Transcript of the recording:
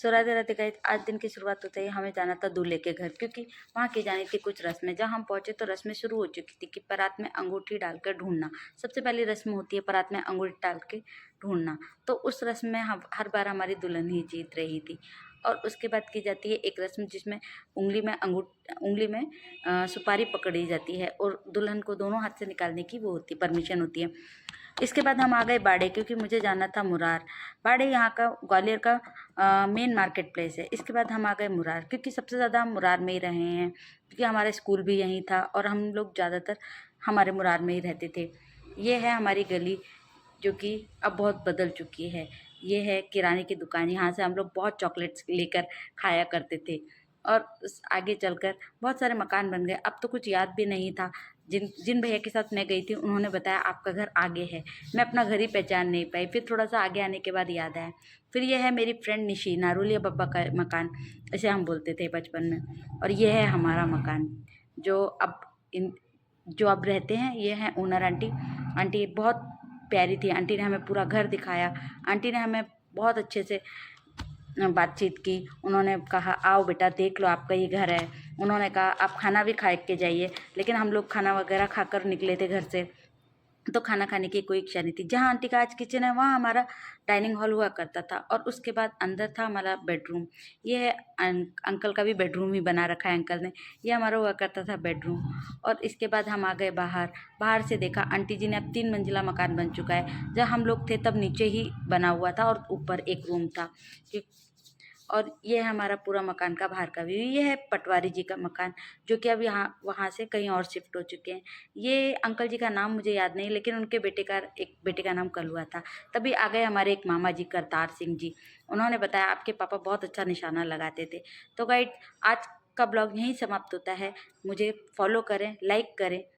सो Radhe Radhe guys, आज दिन की शुरुआत होते ही हमें जाना था दूल्हे के घर, क्योंकि वहाँ की जानी थी कुछ रस्में। जब हम पहुंचे तो रस्में शुरू हो चुकी थी कि परात में अंगूठी डालकर ढूंढना। सबसे पहली रस्म होती है परात में अंगूठी डाल के ढूंढना। तो उस रस्म में हम हर बार हमारी दुल्हन ही जीत रही थी। और उसके बाद की जाती है एक रस्म जिसमें उंगली में सुपारी पकड़ी जाती है और दुल्हन को दोनों हाथ से निकालने की वो होती परमिशन होती है। इसके बाद हम आ गए बाड़े, क्योंकि मुझे जाना था मुरार। बाड़े यहाँ का ग्वालियर का मेन मार्केट प्लेस है। इसके बाद हम आ गए मुरार, क्योंकि सबसे ज़्यादा हम मुरार में ही रहे हैं, क्योंकि हमारा स्कूल भी यहीं था और हम लोग ज़्यादातर हमारे मुरार में ही रहते थे। ये है हमारी गली, जो कि अब बहुत बदल चुकी है। ये है किराने की दुकान, यहाँ से हम लोग बहुत चॉकलेट्स लेकर खाया करते थे। और आगे चलकर बहुत सारे मकान बन गए। अब तो कुछ याद भी नहीं था। जिन जिन भैया के साथ मैं गई थी उन्होंने बताया आपका घर आगे है। मैं अपना घर ही पहचान नहीं पाई, फिर थोड़ा सा आगे आने के बाद याद आया। फिर ये है मेरी फ्रेंड निशी, नारुलिया बब्बा का मकान, इसे हम बोलते थे बचपन में। और ये है हमारा मकान, जो अब इन जो अब रहते हैं। ये हैं ओनर आंटी। आंटी बहुत प्यारी थी। आंटी ने हमें पूरा घर दिखाया। आंटी ने हमें बहुत अच्छे से बातचीत की। उन्होंने कहा आओ बेटा देख लो आपका ये घर है। उन्होंने कहा आप खाना भी खा के जाइए, लेकिन हम लोग खाना वगैरह खाकर निकले थे घर से, तो खाना खाने की कोई इच्छा नहीं थी। जहाँ आंटी का आज किचन है वहाँ हमारा डाइनिंग हॉल हुआ करता था, और उसके बाद अंदर था हमारा बेडरूम। ये है अंकल का भी बेडरूम ही बना रखा है अंकल ने। ये हमारा हुआ करता था बेडरूम। और इसके बाद हम आ गए बाहर। बाहर से देखा आंटी जी ने अब 3 मंजिला मकान बन चुका है। जब हम लोग थे तब नीचे ही बना हुआ था और ऊपर एक रूम था। और ये है हमारा पूरा मकान का बाहर का व्यू। ये है पटवारी जी का मकान, जो कि अब यहाँ वहाँ से कहीं और शिफ्ट हो चुके हैं। ये अंकल जी का नाम मुझे याद नहीं, लेकिन उनके एक बेटे का नाम कलुआ था। तभी आ गए हमारे एक मामा जी करतार सिंह जी। उन्होंने बताया आपके पापा बहुत अच्छा निशाना लगाते थे। तो गाइड, आज का ब्लॉग यहीं समाप्त होता है। मुझे फॉलो करें, लाइक करें।